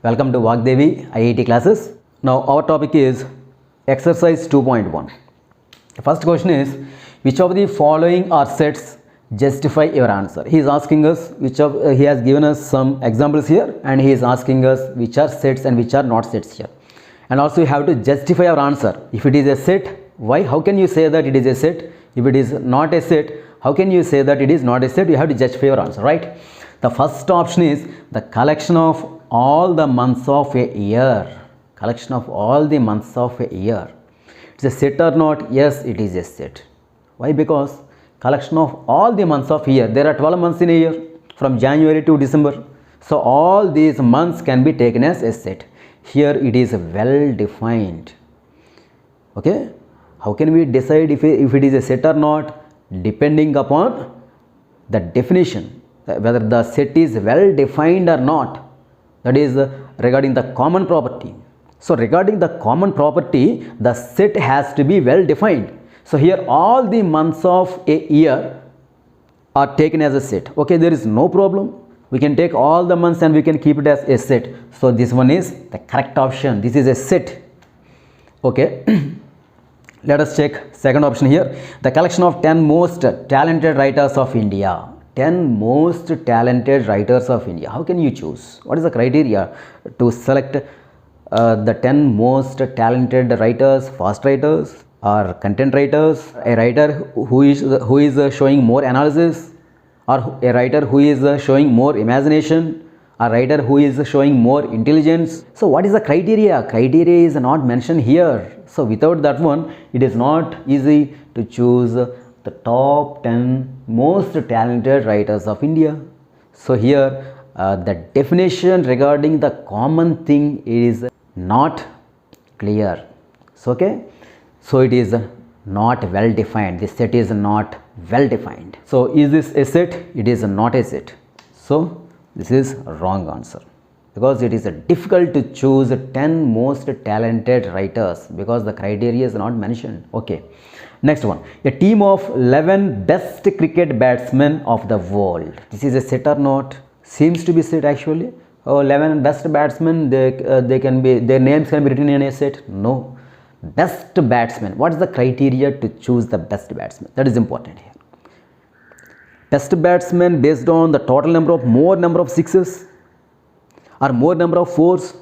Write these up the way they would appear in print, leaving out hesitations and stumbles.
Welcome to Vagdevi IIT classes. Now our topic is exercise 2.1. The first question is, which of the following are sets justify your answer? He is asking us he has given us some examples here, and he is asking us which are sets and which are not sets here. And also you have to justify your answer. If it is a set, why? How can you say that it is a set? If it is not a set, how can you say that it is not a set? You have to justify your answer, right? The first option is the collection of all the months of a year. Collection of all the months of a year. It's a set or not? Yes, it is a set. Why? Because collection of all the months of year. There are 12 months in a year from January to December. So all these months can be taken as a set. Here it is well defined. Okay. How can we decide if it is a set or not? Depending upon the definition, whether the set is well defined or not. That is regarding the common property. So regarding the common property, the set has to be well defined. So here all the months of a year are taken as a set. Okay, there is no problem. We can take all the months and we can keep it as a set. So this one is the correct option. This is a set. Okay. Let us check second option here. The collection of 10 most talented writers of India. 10 most talented writers of India. How can you choose? What is the criteria to select the 10 most talented writers, fast writers or content writers? A writer who is showing more analysis, or a writer who is showing more imagination, a writer who is showing more intelligence. So what is the criteria? Criteria is not mentioned here. So without that one, it is not easy to choose the top 10 most talented writers of India. So here the definition regarding the common thing is not clear. So okay, so it is not well defined. This set is not well defined. So is this a set? It is not a set. So this is wrong answer, because it is difficult to choose 10 most talented writers because the criteria is not mentioned. Okay, next one. A team of 11 best cricket batsmen of the world. This is a set or not? Seems to be set actually. 11 best batsmen, they can be, their names can be written in a set. No. Best batsman. What is the criteria to choose the best batsman? That is important here. Best batsman based on the total more number of sixes, or more number of fours,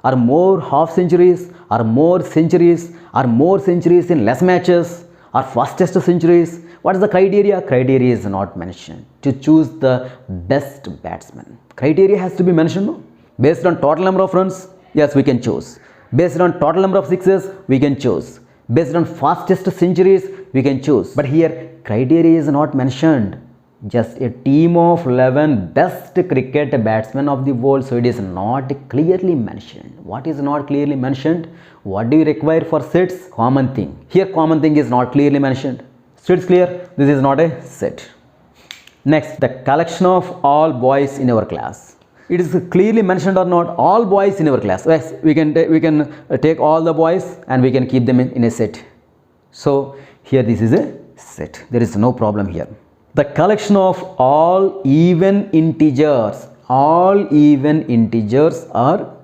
or more half centuries, or more centuries, or more centuries in less matches, or fastest centuries. What is the criteria? Criteria is not mentioned to choose the best batsman. Criteria has to be mentioned. No? Based on total number of runs, yes, we can choose. Based on total number of sixes, we can choose. Based on fastest centuries, we can choose. But here criteria is not mentioned. Just a team of 11 best cricket batsmen of the world. So it is not clearly mentioned. What is not clearly mentioned? What do you require for sets? Common thing. Here common thing is not clearly mentioned. So it's clear, this is not a set. Next, the collection of all boys in our class. It is clearly mentioned or not? All boys in our class. Yes, we can take all the boys and we can keep them in a set. So here this is a set. There is no problem here. The collection of all even integers. All even integers are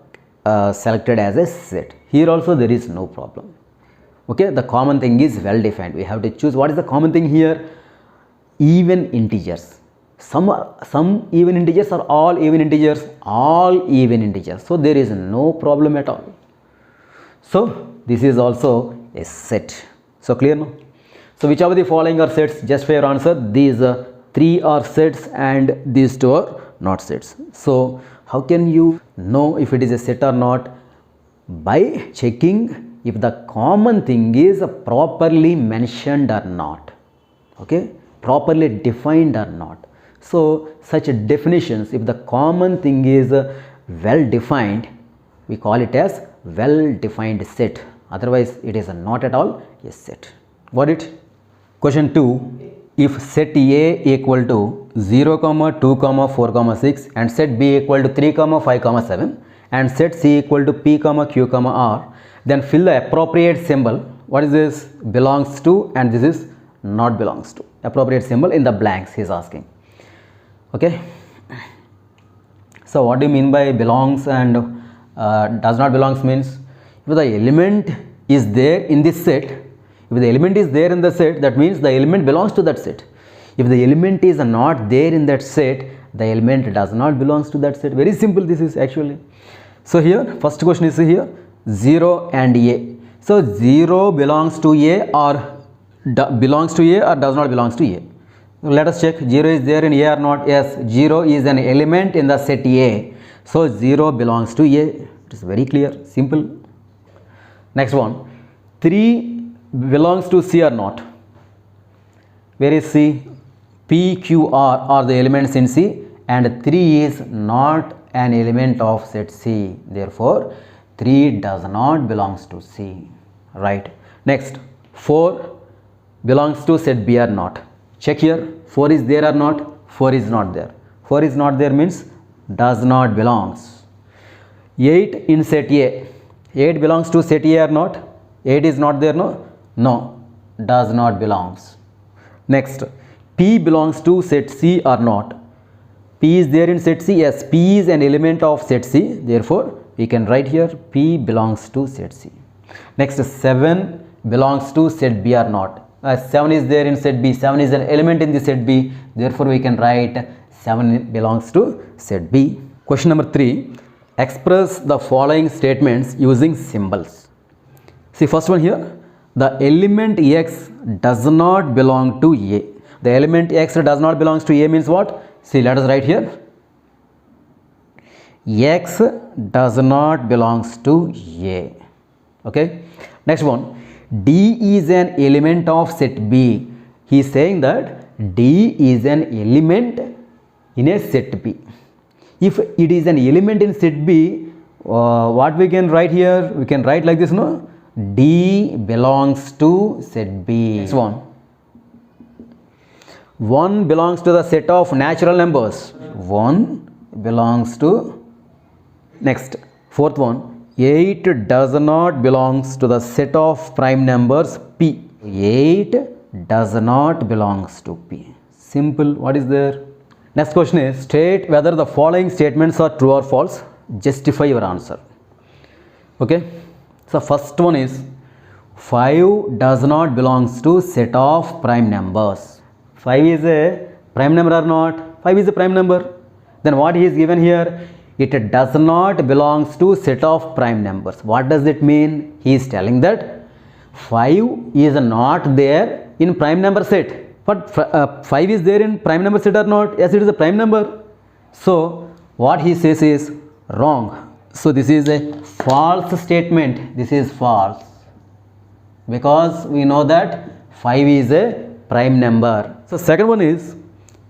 selected as a set. Here also there is no problem. Okay, the common thing is well defined. We have to choose what is the common thing here. Even integers. Some even integers or all even integers. All even integers. So there is no problem at all. So this is also a set. So clear now? So which of the following are sets? Just for your answer, these 3 are sets and these 2 are not sets. So how can you know if it is a set or not? By checking if the common thing is properly mentioned or not. Okay, properly defined or not. So such definitions, if the common thing is well defined, we call it as well defined set. Otherwise it is not at all a set. Got it? Question 2. If set A equal to 0, 2, 4, 6 and set B equal to 3, 5, 7 and set C equal to P, Q, R, then fill the appropriate symbol. What is this? Belongs to, and this is not belongs to. Appropriate symbol in the blanks he is asking. Okay. So what do you mean by belongs and does not belongs means if the element is there in this set, if the element is there in the set, that means the element belongs to that set. If the element is not there in that set, the element does not belongs to that set. Very simple this is actually. So here first question is here 0 and A. So 0 belongs to A or belongs to A or does not belongs to A. Let us check 0 is there in A or not. Yes, 0 is an element in the set A. So 0 belongs to A. It is very clear, simple. Next one, 3 belongs to C or not. Where is C? P, Q, R are the elements in C and 3 is not an element of set C. Therefore, 3 does not belongs to C. Right. Next, 4 belongs to set B or not. Check here, 4 is there or not? 4 is not there. 4 is not there means does not belongs. 8 in set A. 8 belongs to set A or not? 8 is not there, no? No, does not belongs. Next, P belongs to set C or not? P is there in set C? Yes, P is an element of set C. Therefore, we can write here P belongs to set C. Next, 7 belongs to set B or not? 7 is there in set B. 7 is an element in the set B. Therefore, we can write 7 belongs to set B. Question number 3. Express the following statements using symbols. See first one here. The element X does not belong to A. The element X does not belongs to A means what? See, let us write here. X does not belongs to A. Okay. Next one. D is an element of set B. He is saying that D is an element in a set B. If it is an element in set B, what we can write here? We can write like this, no? D belongs to set B. Next one. 1 belongs to the set of natural numbers. 1 belongs to. Next, fourth one. 8 does not belongs to the set of prime numbers P. 8 does not belongs to P. Simple. What is there? Next question is, state whether the following statements are true or false. Justify your answer. Okay. So first one is 5 does not belongs to set of prime numbers. 5 is a prime number or not? 5 is a prime number. Then what he is given here? It does not belongs to set of prime numbers. What does it mean? He is telling that 5 is not there in prime number set. But 5 is there in prime number set or not? Yes, it is a prime number. So what he says is wrong. So this is a false statement. This is false. Because we know that 5 is a prime number. So second one is,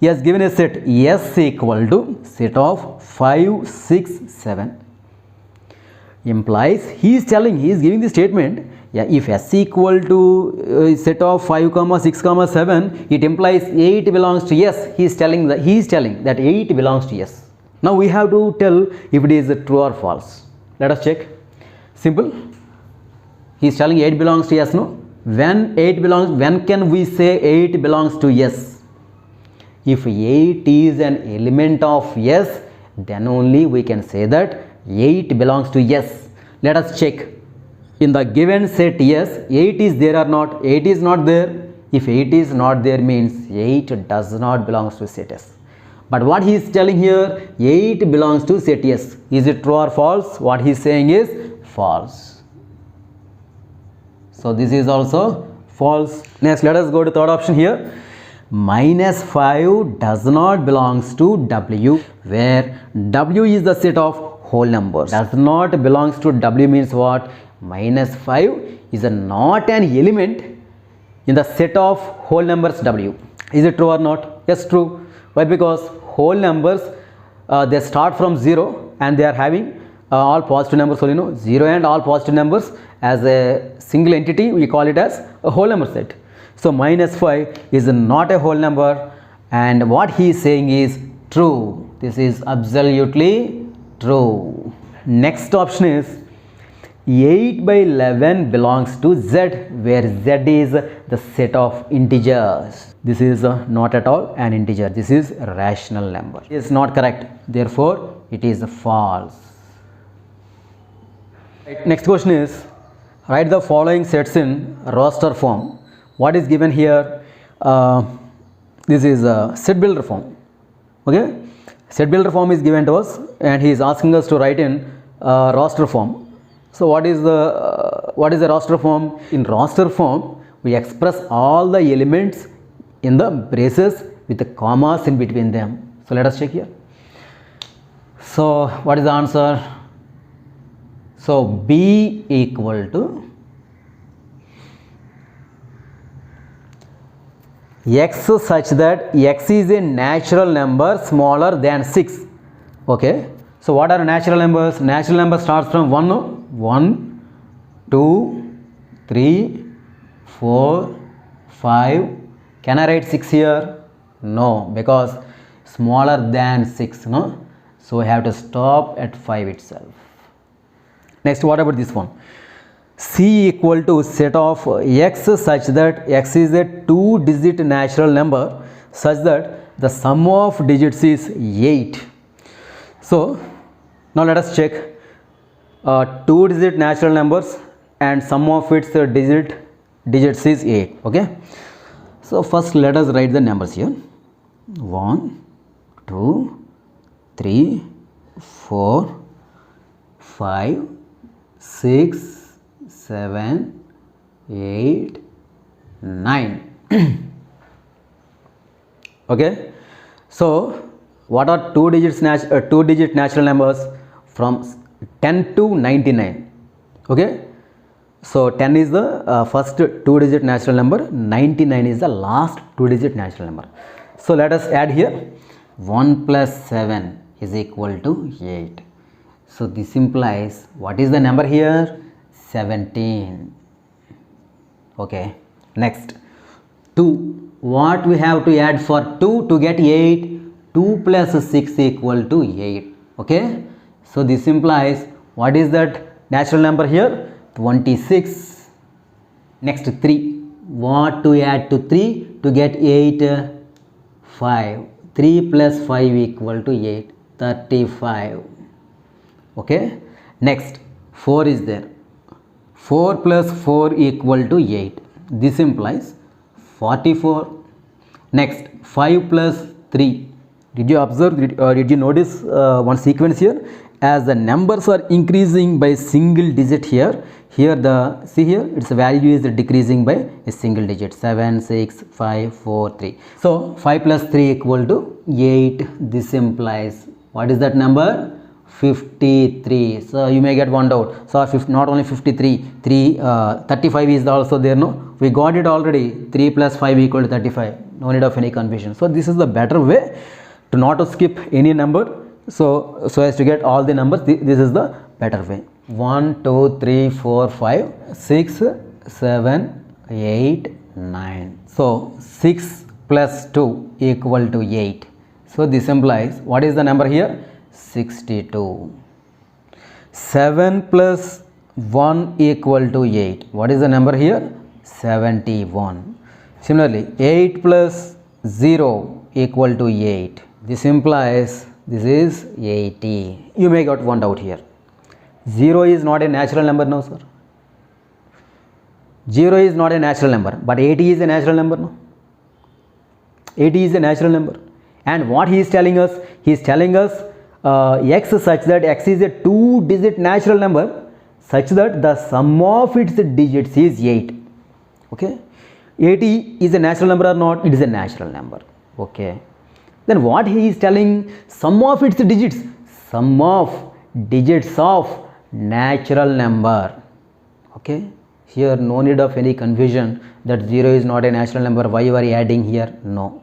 he has given a set S equal to set of 5, 6, 7. Implies he is giving the statement. Yeah, if S equal to set of 5, 6, 7, it implies 8 belongs to S. He is telling that 8 belongs to S. Now we have to tell if it is true or false. Let us check. Simple. He is telling 8 belongs to S, no? When can we say 8 belongs to S? If 8 is an element of S, then only we can say that 8 belongs to S. Let us check. In the given set S, 8 is there or not? 8 is not there. If 8 is not there means 8 does not belongs to set S. But what he is telling here, 8 belongs to set S. Is it true or false? What he is saying is false. So this is also false. Next, let us go to third option here. -5 does not belongs to W, where W is the set of whole numbers. Does not belongs to W means what? -5 is not an element in the set of whole numbers W. Is it true or not? Yes, true. Why? Because whole numbers they start from 0 and they are having all positive numbers only, no? 0 and all positive numbers as a single entity, we call it as a whole number set. So -5 is not a whole number, and what he is saying is true. This is absolutely true. Next option is 8/11 belongs to Z, where Z is the set of integers. This is not at all an integer. This is a rational number. It is not correct. Therefore, it is false. Right, next question is, write the following sets in roster form. What is given here? This is a set builder form. Okay, set builder form is given to us, and he is asking us to write in roster form. So what is the roster form? In roster form, we express all the elements in the braces with the commas in between them. So let us check here. So what is the answer? So B equal to x such that x is a natural number smaller than 6. Okay. So what are natural numbers? Natural number starts from 1, 2, 3, 4, 5. Can I write 6 here? No, because smaller than 6. No. So I have to stop at 5 itself. Next, what about this one? C equal to set of x such that x is a 2-digit natural number such that the sum of digits is 8. So now let us check 2-digit natural numbers and sum of its digits is 8. Okay. So first let us write the numbers here. 1, 2, 3, 4, 5, 6, 7, 8, 9. Okay. So what are 2-digit natural numbers? From 10 to 99. Okay. So 10 is the first 2-digit natural number, 99 is the last 2-digit natural number. So let us add here. 1 plus 7 is equal to 8. So this implies, what is the number here? 17. Okay. Next, 2. What we have to add for 2 to get 8? 2 plus 6 equal to 8. Okay. So this implies, what is that natural number here? 26. Next, 3. What to add to 3 to get 8? 5. 3 plus 5 equal to 8. 35. Okay. Next, 4 is there. 4 plus 4 equal to 8. This implies 44. Next, 5 plus 3. Did you observe, did you notice one sequence here? As the numbers are increasing by single digit here, see here, its value is decreasing by a single digit. 7, 6, 5, 4, 3. So 5 plus 3 equal to 8. This implies, what is that number? 53. So you may get one doubt. So not only 53, 35 is also there. No, we got it already. 3 plus 5 equal to 35. No need of any confusion. So this is the better way to not to skip any number. So as to get all the numbers, this is the better way. 1, 2, 3, 4, 5, 6, 7, 8, 9. So 6 plus 2 equal to 8. So this implies, what is the number here? 62. 7 plus 1 equal to 8. What is the number here? 71. Similarly, 8 plus 0 equal to 8. This implies this is 80. You may get one doubt here. 0 is not a natural number, no sir. 0 is not a natural number, but 80 is a natural number, no. 80 is a natural number. And what he is telling us? He is telling us x such that x is a 2-digit natural number such that the sum of its digits is 8. Okay. 80 is a natural number or not? It is a natural number. Okay. Then what he is telling? Sum of its digits. Sum of digits of natural number. Okay. Here no need of any confusion that 0 is not a natural number. Why you are adding here? No.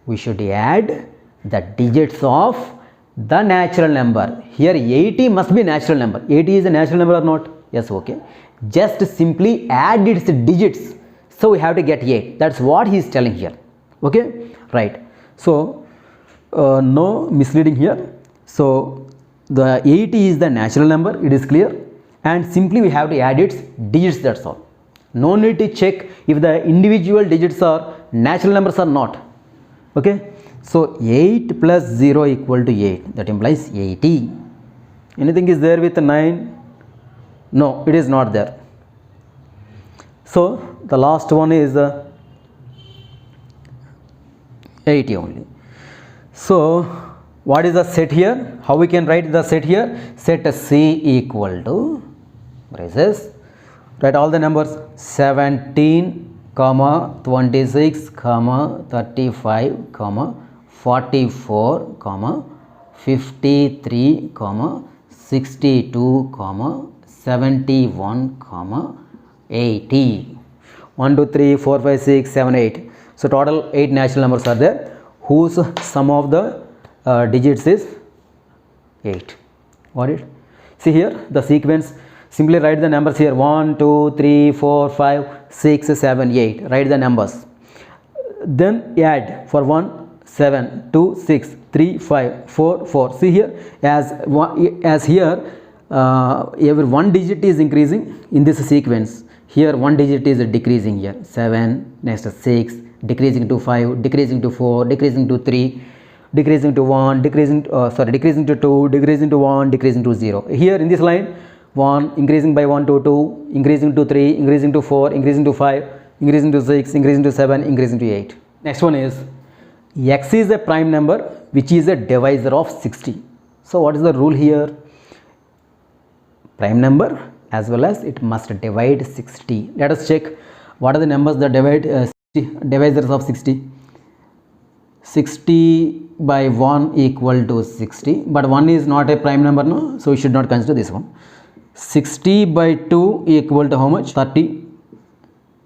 We should add the digits of the natural number. Here 80 must be natural number. 80 is a natural number or not? Yes, okay. Just simply add its digits. So we have to get 8. That's what he is telling here. Okay, right. So no misleading here. So the 80 is the natural number. It is clear. And simply we have to add its digits. That's all. No need to check if the individual digits are natural numbers or not. Okay. So 8 plus 0 equal to 8. That implies 80. Anything is there with 9? No, it is not there. So the last one is 80 only. So what is the set here? How we can write the set here? Set C equal to braces. Write all the numbers 17, 26, 35, 44, 53, 62, 71, 80. 1, 2, 3, 4, 5, 6, 7, 8. So total 8 natural numbers are there whose sum of the digits is 8. Got it? See here the sequence. Simply write the numbers here 1, 2, 3, 4, 5, 6, 7, 8. Write the numbers. Then add for 1, 7, 2, 6, 3, 5, 4, 4. See here as here every one digit is increasing in this sequence. Here one digit is decreasing here 7, next 6, decreasing to 5, decreasing to 4, decreasing to 3, decreasing to 1, decreasing to 2, decreasing to 1, decreasing to 0. Here in this line 1 increasing by 1 to 2, increasing to 3, increasing to 4, increasing to 5, increasing to 6, increasing to 7, increasing to 8. Next one is x is a prime number which is a divisor of 60. So what is the rule here? Prime number as well as it must divide 60. Let us check what are the numbers that divide 60, divisors of 60. 60 by 1 equal to 60, but 1 is not a prime number, no, so we should not consider this one. 60 by 2 equal to how much? 30.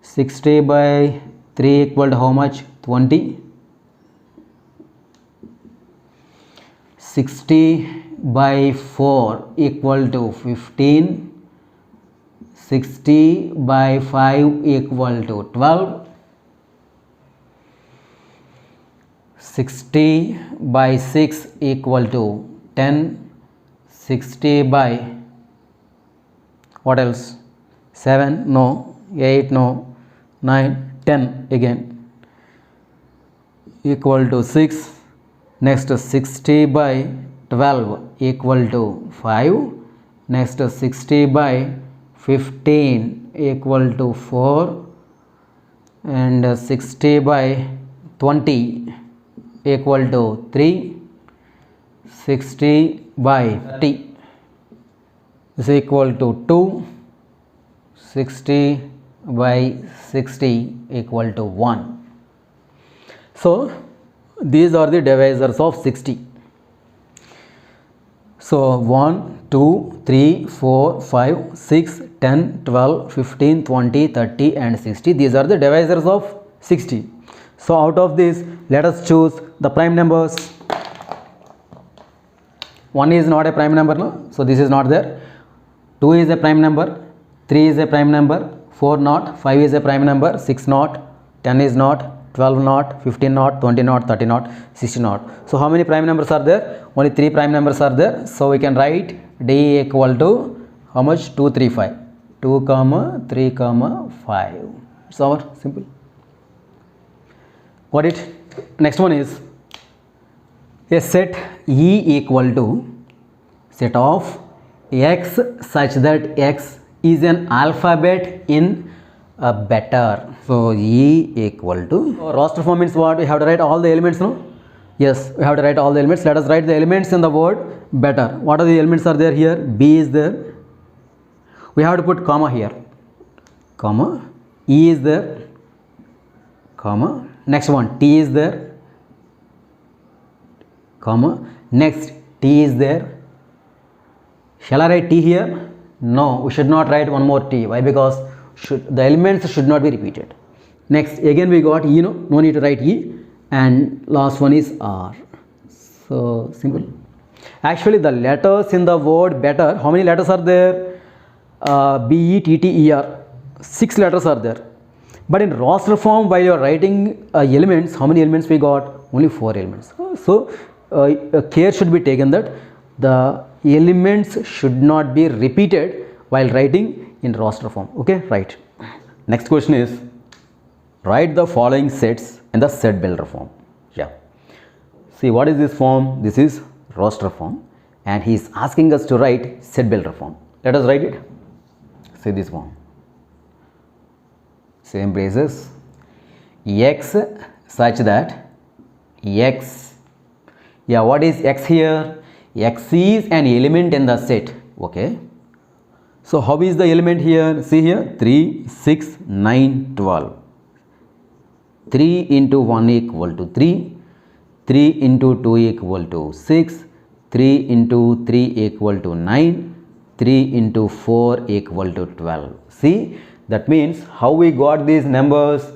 60 by 3 equal to how much? 20. 60 by 4 equal to 15. 60 by 5 equal to 12. 60 by 6 equal to 10. 60 by what else? 7, no. 8, no. 9, 10 again equal to 6. Next 60 by 12 equal to 5. Next 60 by 15 equal to 4. And 60 by 20 equal to 3. 60 by 30 is equal to 2. 60 by 60 equal to 1. So these are the divisors of 60. So 1, 2, 3, 4, 5, 6, 10, 12, 15, 20, 30 and 60. These are the divisors of 60. So out of this let us choose the prime numbers. 1 is not a prime number, no? So this is not there. 2 is a prime number. 3 is a prime number. 4 not. 5 is a prime number. 6 not. 10 is not. 12 not. 15 not. 20 not. 30 not. 60 not. So how many prime numbers are there? Only 3 prime numbers are there. So we can write D equal to how much? 2, 3, 5. 2, 3, 5. It's our simple. Got it? Next one is a set E equal to set of x such that x is an alphabet in a better. So E equal to roster form means what? We have to write all the elements, no? Yes, we have to write all the elements. Let us write the elements in the word better. What are the elements are there here? B is there. We have to put comma here. Comma. E is there. Comma. Next one T is there. Comma. Next T is there. Shall I write T here? No, we should not write one more T. Why? Because the elements should not be repeated. Next again we got E, no need to write E, and last one is R. So simple. Actually the letters in the word better, how many letters are there? B, E, T, T, E, R. 6 letters are there. But in roster form, while you are writing elements, how many elements we got? Only 4 elements. So care should be taken that the elements should not be repeated while writing in roster form. Okay, right. Next question is write the following sets in the set builder form. Yeah. See, what is this form? This is roster form, and he is asking us to write set builder form. Let us write it. See this one. Same braces. X such that X. Yeah, what is X here? X is an element in the set. Okay. So how is the element here? See here, 3, 6, 9, 12. 3 into 1 equal to 3. 3 into 2 equal to 6. 3 into 3 equal to 9. 3 into 4 equal to 12. See, that means how we got these numbers?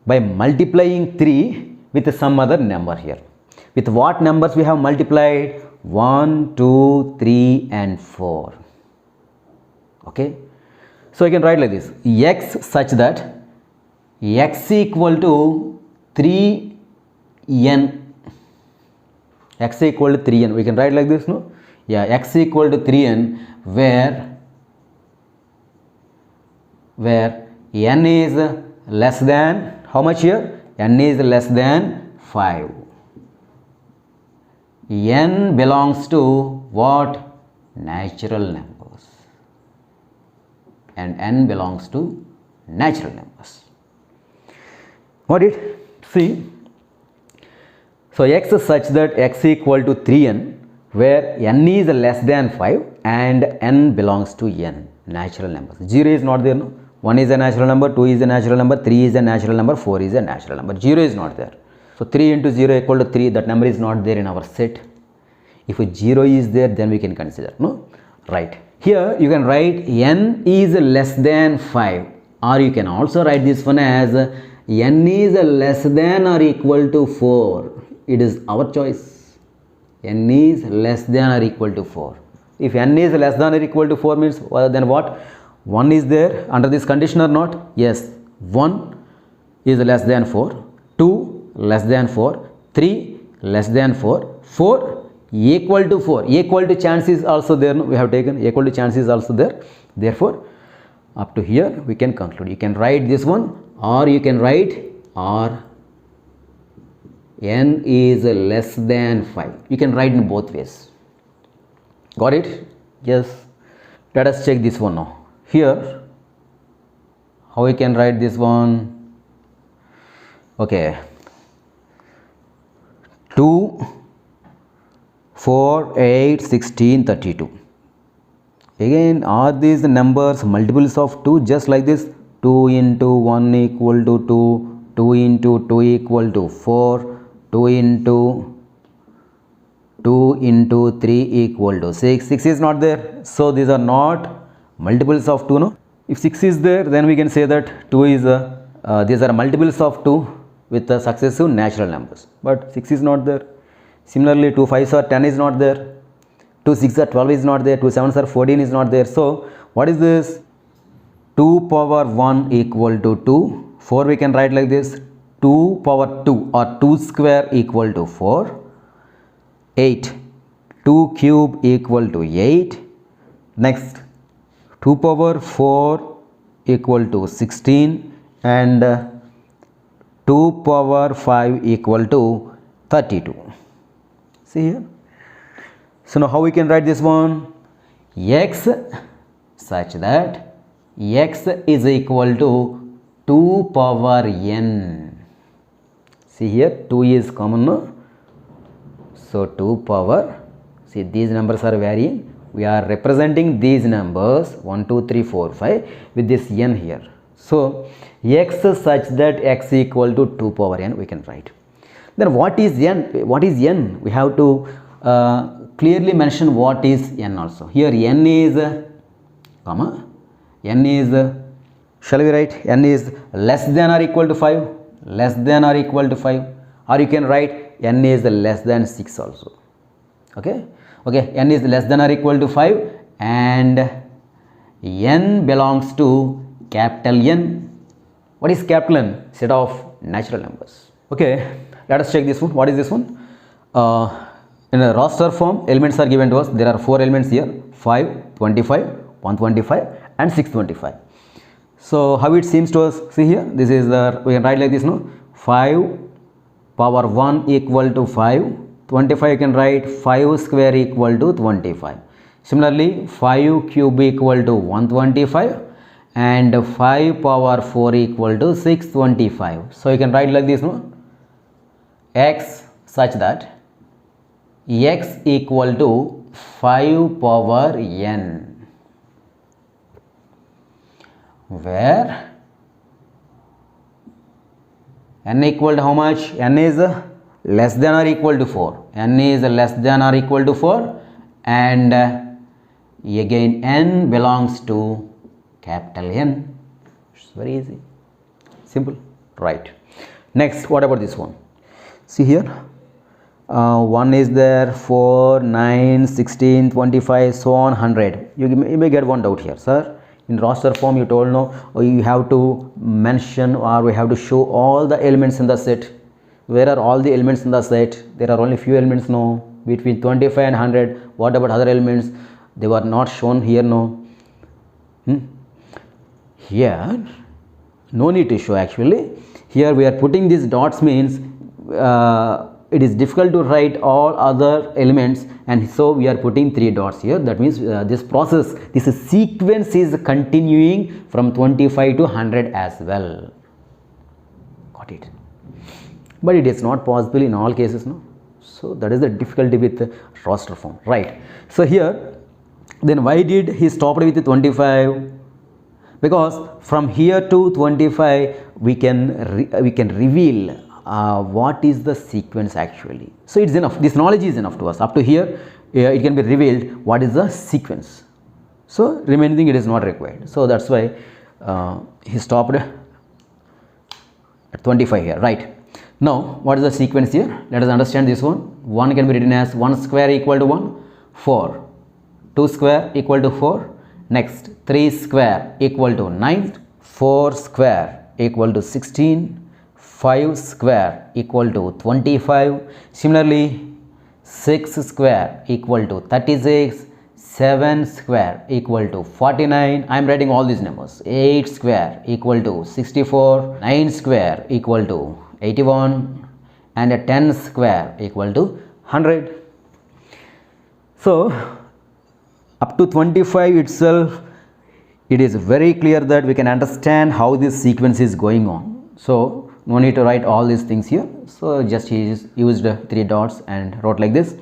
By multiplying 3 with some other number here. With what numbers we have multiplied? 1, 2, 3 and 4. Okay. So I can write like this. X such that X equal to 3n. X equal to 3n. We can write like this, no? Yeah, X equal to 3n where n is less than, how much here? N is less than 5. N belongs to what? Natural numbers. And n belongs to natural numbers. Got it? See. So X is such that X equal to 3n where n is less than 5 and n belongs to n, natural numbers. 0 is not there, no? 1 is a natural number, 2 is a natural number, 3 is a natural number, 4 is a natural number. 0 is not there. So 3 into 0 equal to 3, that number is not there in our set. If a 0 is there, then we can consider, no? Right. Here you can write n is less than 5, or you can also write this one as n is less than or equal to 4. It is our choice. N is less than or equal to 4. If n is less than or equal to 4 means then what? 1 is there under this condition or not? Yes. 1 is less than 4. 2 less than 4. 3 less than 4. 4 equal to 4. Equal to chance is also there. No? We have taken equal to chance is also there. Therefore, up to here we can conclude. You can write this one, or you can write or n is less than 5. You can write in both ways. Got it? Yes. Let us check this one now. Here, how we can write this one? Okay. 2, 4, 8, 16, 32. Again, are these numbers multiples of 2? Just like this. 2 into 1 equal to 2. 2 into 2 equal to 4. 2 into 3 equal to 6. 6 is not there. So these are not multiples of 2, no? If 6 is there, then we can say that 2 is these are multiples of 2 with the successive natural numbers. But 6 is not there. Similarly, 2 5s are 10 is not there. 2 6s are 12 is not there. 2 7s are 14 is not there. So what is this? 2 power 1 equal to 2. 4 we can write like this. 2 power 2 or 2 square equal to 4. 8. 2 cube equal to 8. Next, 2 power 4 equal to 16 and 2 power 5 equal to 32. See here. So now how we can write this one? X such that X is equal to 2 power n. See here, 2 is common, no? So 2 power, see these numbers are varying. We are representing these numbers 1, 2, 3, 4, 5 with this n here. So X such that X equal to 2 power n we can write. Then what is n? What is n? We have to clearly mention what is n also. Here n is comma, n is, shall we write n is less than or equal to 5, less than or equal to 5, or you can write n is less than 6 also. Okay, okay, n is less than or equal to 5 and n belongs to capital N. What is capital N? Set of natural numbers. Okay, let us check this one. What is this one? In a roster form, elements are given to us. There are 4 elements here: 5, 25, 125 and 625. So how it seems to us? See here, this is the, we can write like this, no? 5 power 1 equal to 5. 25 you can write 5 square equal to 25. Similarly, 5 cube equal to 125 and 5 power 4 equal to 625. So you can write like this, no? X such that x equal to 5 power n, where n equal to how much? N is less than or equal to 4. N is less than or equal to 4, and again n belongs to capital N. It's very easy, simple, right? Next, what about this one? See here, 1 is there, 4, 9, 16, 25, so on, 100. You may get one doubt here, sir. In roster form, you told no, you have to mention or we have to show all the elements in the set. Where are all the elements in the set? There are only few elements, no. Between 25 and 100, what about other elements? They were not shown here, no. Here, no need to show actually. Here we are putting these dots, means it is difficult to write all other elements, and so we are putting 3 dots here. That means this process, this sequence is continuing from 25 to 100 as well. Got it? But it is not possible in all cases, no. So that is the difficulty with roster form, right? So here, then why did he stop with 25? Because from here to 25 we can reveal what is the sequence actually. So it's enough, this knowledge is enough to us. Up to here it can be revealed what is the sequence. So remaining thing, it is not required. So that's why he stopped at 25 here, right? Now what is the sequence here? Let us understand this one. 1 can be written as 1 square equal to 1, 4, 2 square equal to 4, next 3 square equal to 9, 4 square equal to 16, 5 square equal to 25, similarly 6 square equal to 36, 7 square equal to 49, I am writing all these numbers, 8 square equal to 64, 9 square equal to 81, and a 10 square equal to 100. So up to 25 itself, it is very clear that we can understand how this sequence is going on. So no need to write all these things here. So just he used 3 dots and wrote like this.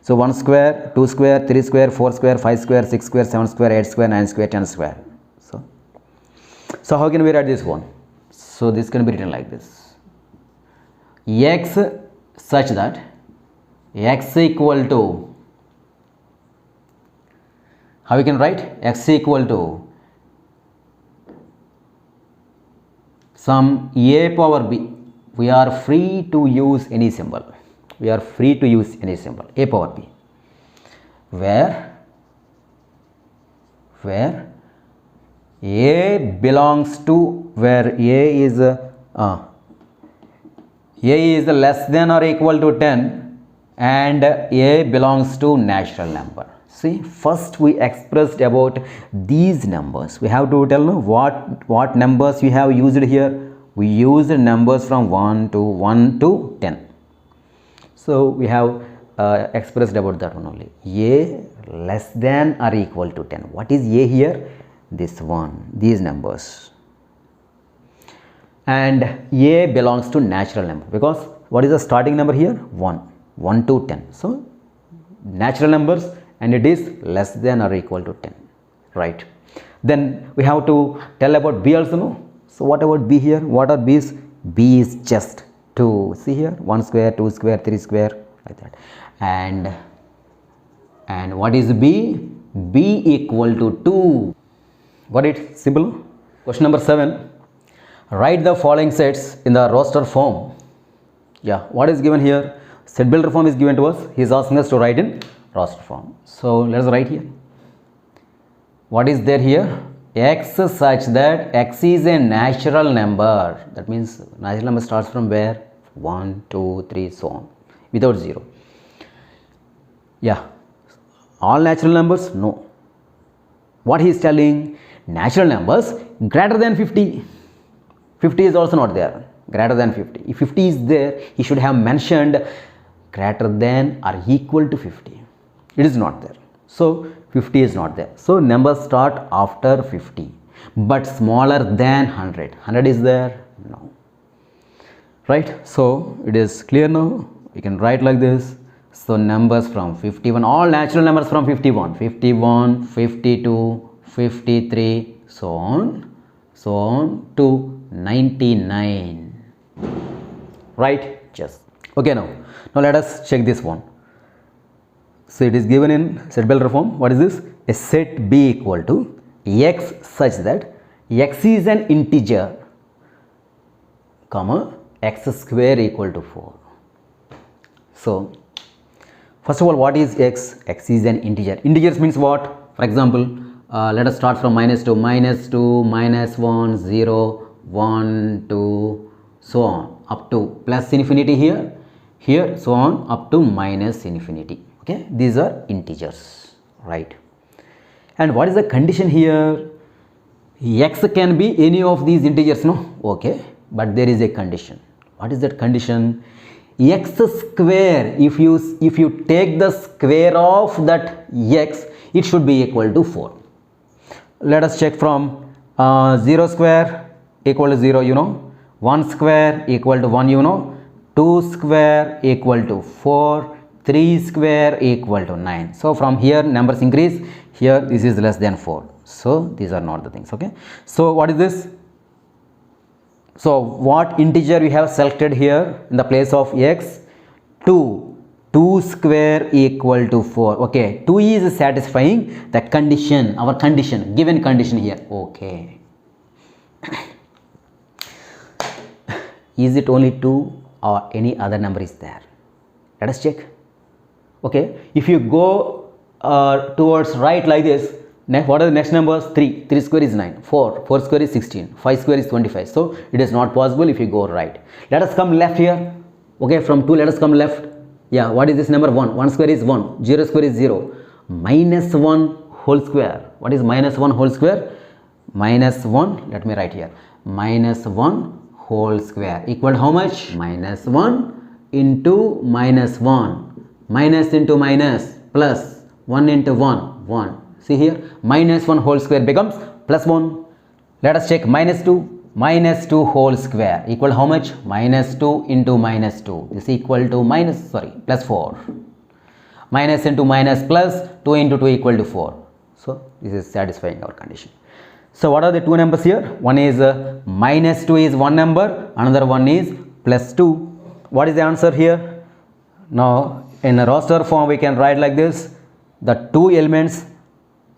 So 1 square, 2 square, 3 square, 4 square, 5 square, 6 square, 7 square, 8 square, 9 square, 10 square. So how can we write this one? So this can be written like this. X such that x equal to, how we can write? X equal to some a power b. We are free to use any symbol. We are free to use any symbol, a power b, where a belongs to, where a is less than or equal to 10 and a belongs to natural number. See, first we expressed about these numbers. We have to tell what numbers we have used here. We used numbers from 1 to 10. So we have expressed about that one only. A less than or equal to 10. What is a here? This one, these numbers. And a belongs to natural number, because what is the starting number here? 1 to 10. So natural numbers, and it is less than or equal to 10, right? Then we have to tell about b also, no? So what about b here? What are b's? B is just 2. See here, 1 square, 2 square, 3 square, like that. And what is b? B equal to 2. Got it? Simple. Question number 7. Write the following sets in the roster form. Yeah, what is given here? Set builder form is given to us. He is asking us to write in roster form. So let us write here. What is there here? X such that x is a natural number. That means natural number starts from where? 1, 2, 3, so on, without 0. Yeah, all natural numbers? No. What he is telling? Natural numbers greater than 50. 50 is also not there. Greater than 50. If 50 is there, he should have mentioned greater than or equal to 50. It is not there. So 50 is not there. So numbers start after 50. but smaller than 100. 100 is there? No. Right? So it is clear now. We can write like this. So numbers from 51, all natural numbers from 51, 51, 52, 53, so on to 99. Right? Yes. Okay, now let us check this one. So it is given in set Bell form. What is this? A set B equal to x such that x is an integer, comma, x square equal to 4. So first of all, what is x? X is an integer. Integers means what? For example, let us start from -2, -2, -1, 0, 1, 2, so on, up to plus infinity here, so on, up to minus infinity. Okay, these are integers, right? And what is the condition here? X can be any of these integers, no? Okay, but there is a condition. What is that condition? X square, if you take the square of that x, it should be equal to 4. Let us check from 0 square equal to 0, you know, 1 square equal to 1, you know, 2 square equal to 4, 3 square equal to 9. So from here numbers increase, here this is less than 4. So these are not the things. Okay, so what is this? So what integer we have selected here in the place of x? 2. 2 square equal to 4. Okay, 2 is satisfying the condition, our condition, given condition here. Okay. Is it only 2 or any other number is there? Let us check. Okay, if you go towards right like this, what are the next numbers? 3. 3 square is 9. 4. 4 square is 16. 5 square is 25. So it is not possible if you go right. Let us come left here. Okay, from 2 let us come left. Yeah, what is this number? 1. 1 square is 1. 0 square is 0. Minus 1 whole square. What is minus 1 whole square? Minus 1, let me write here. Minus 1 whole square equal to how much? Minus 1 into minus 1. Minus into minus plus 1 into 1. 1. See here, minus 1 whole square becomes plus 1. Let us check minus 2. Minus 2 whole square equal to how much? Minus 2 into minus 2 is equal to plus 4. Minus into minus plus 2 into 2 equal to 4. So this is satisfying our condition. So what are the two numbers here? One is minus 2 is one number, another one is plus 2. What is the answer here? Now in a roster form we can write like this. The two elements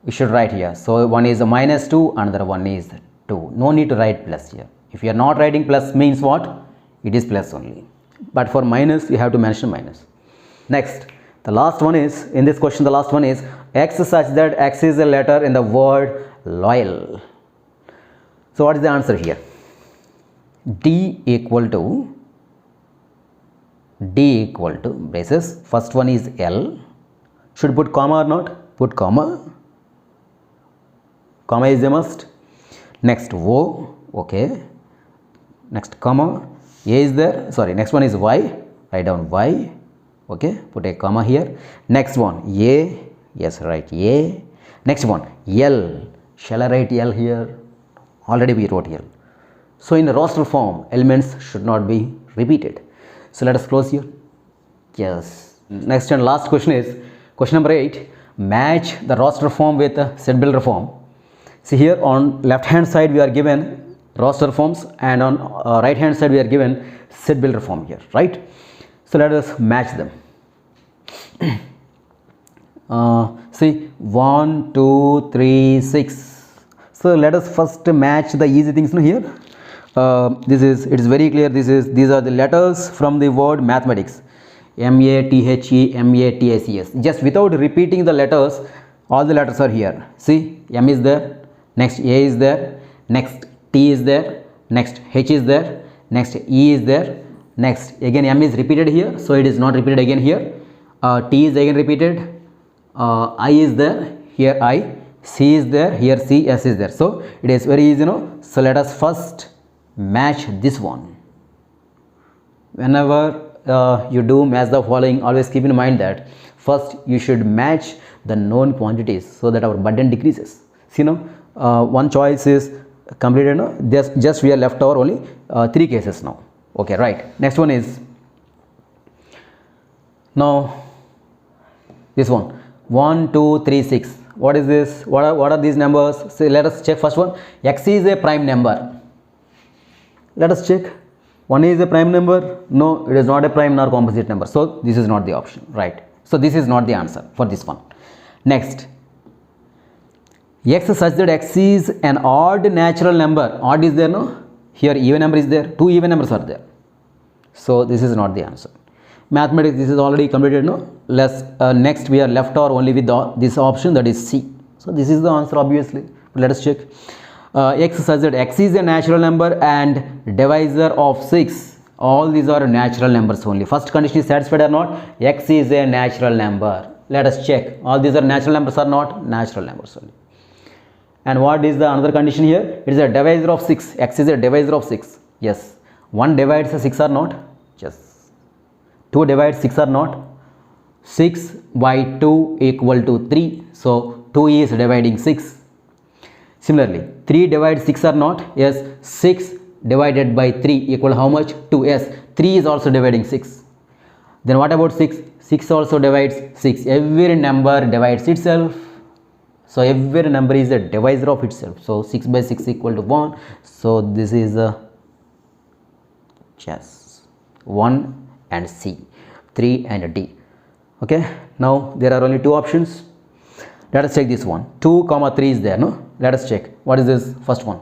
we should write here. So one is a minus 2, another one is 2. No need to write plus here. If you are not writing plus means what? It is plus only. But for minus you have to mention minus. Next, the last one is, in this question the last one is x such that x is a letter in the word loyal. So what is the answer here? D equal to braces. First one is L. Should put comma or not? Put comma. Comma is a must. Next O, okay. Next comma, A is there. Sorry, next one is Y. Write down Y. Okay, put a comma here. Next one A. Yes, write A. Next one L. Shall I write L here? Already we wrote L. So in a roster form, elements should not be repeated. So let us close here. Yes. Next and last question is question number 8. Match the roster form with the set builder form. See here on left hand side we are given roster forms and on right hand side we are given set builder form here, right? So let us match them. See 1, 2, 3, 6. So let us first match the easy things here. It is very clear. These are the letters from the word mathematics. M-A-T-H-E, M-A-T-H-E-S. Just without repeating the letters, all the letters are here. See, M is there, next A is there, next T is there, next H is there, next E is there, next again M is repeated here, so it is not repeated again here. T is again repeated, I is there, here I, C is there, here C, S is there. So it is very easy, So let us first match this one. Whenever you do match the following, always keep in mind that first you should match the known quantities so that our burden decreases. See one choice is completed. No? Just we are left over only 3 cases now. Okay, right. Next one is now this one 1 2 3 6. What is this? What are these numbers? So let us check first one. X is a prime number. Let us check. 1 is a prime number. No, it is not a prime nor composite number. So this is not the option, right? So this is not the answer for this one. Next, x such that x is an odd natural number. Odd is there, no? Here even number is there. 2 even numbers are there. So this is not the answer. Mathematics, this is already completed, no? Next we are left over only with this option, that is C. So this is the answer obviously. Let us check. X such that x is a natural number and divisor of 6. All these are natural numbers only. First condition is satisfied or not? X is a natural number. Let us check. All these are natural numbers or not? Natural numbers only. And what is the another condition here? It is a divisor of 6. X is a divisor of 6. Yes. 1 divides 6 or not? Yes. 2 divides 6 or not? 6 by 2 equal to 3. So 2 is dividing 6. Similarly, 3 divides 6 or not? Yes. 6 divided by 3 equal how much? 2. Yes. 3 is also dividing 6. Then what about 6? 6 also divides 6. Every number divides itself. So every number is a divisor of itself. So 6 by 6 equal to 1. So this is a yes 1 and C, 3 and D. Okay. Now there are only 2 options. Let us check this one. 2 comma 3 is there, no? Let us check. What is this first one?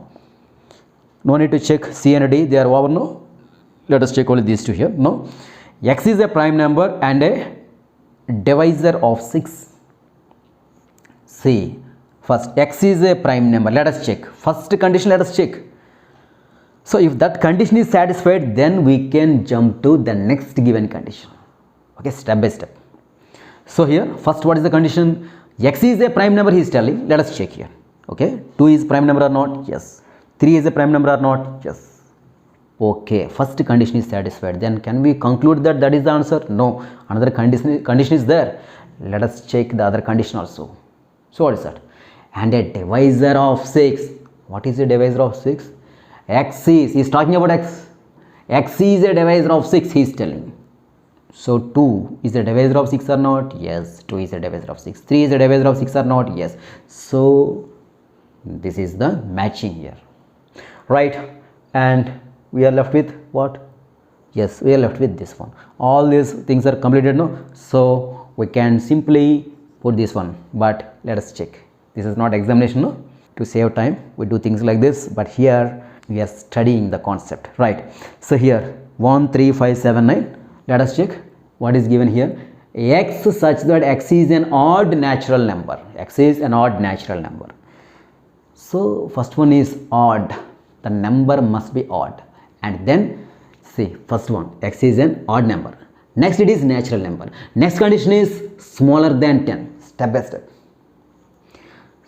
No need to check C and D. They are over, no? Let us check only these two here. No. X is a prime number and a divisor of 6. See, first x is a prime number. Let us check. First condition, let us check. So if that condition is satisfied, then we can jump to the next given condition. Okay, step by step. So here, first what is the condition? X is a prime number he is telling. Let us check here. Okay, 2 is prime number or not? Yes. 3 is a prime number or not? Yes. Okay, first condition is satisfied. Then can we conclude that that is the answer? No. Another condition is there. Let us check the other condition also. So what is that? And a divisor of 6. What is a divisor of 6? X is, he is talking about x. X is a divisor of 6, he is telling. So 2 is a divisor of 6 or not? Yes. 2 is a divisor of 6. 3 is a divisor of 6 or not? Yes. So this is the matching here. Right. And we are left with what? Yes, we are left with this one. All these things are completed, no? So we can simply put this one. But let us check. This is not examination, no? To save time, we do things like this. But here we are studying the concept. Right. So here 1, 3, 5, 7, 9. Let us check what is given here. X such that x is an odd natural number. X is an odd natural number. So first one is odd. The number must be odd. And then see first one, x is an odd number. Next it is natural number. Next condition is smaller than 10. Step by step.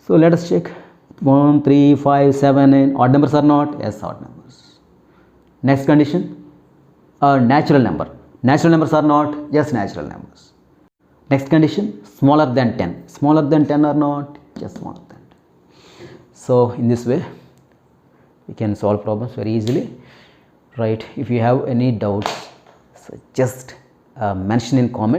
So let us check. 1, 3, 5, 7, 9. Odd numbers or not? Yes, odd numbers. Next condition, natural number. Natural numbers are not? Yes, natural numbers. Next condition, smaller than 10. Smaller than 10 or not? Yes, smaller than 10. So in this way, we can solve problems very easily. Right. If you have any doubts, so just mention in comment.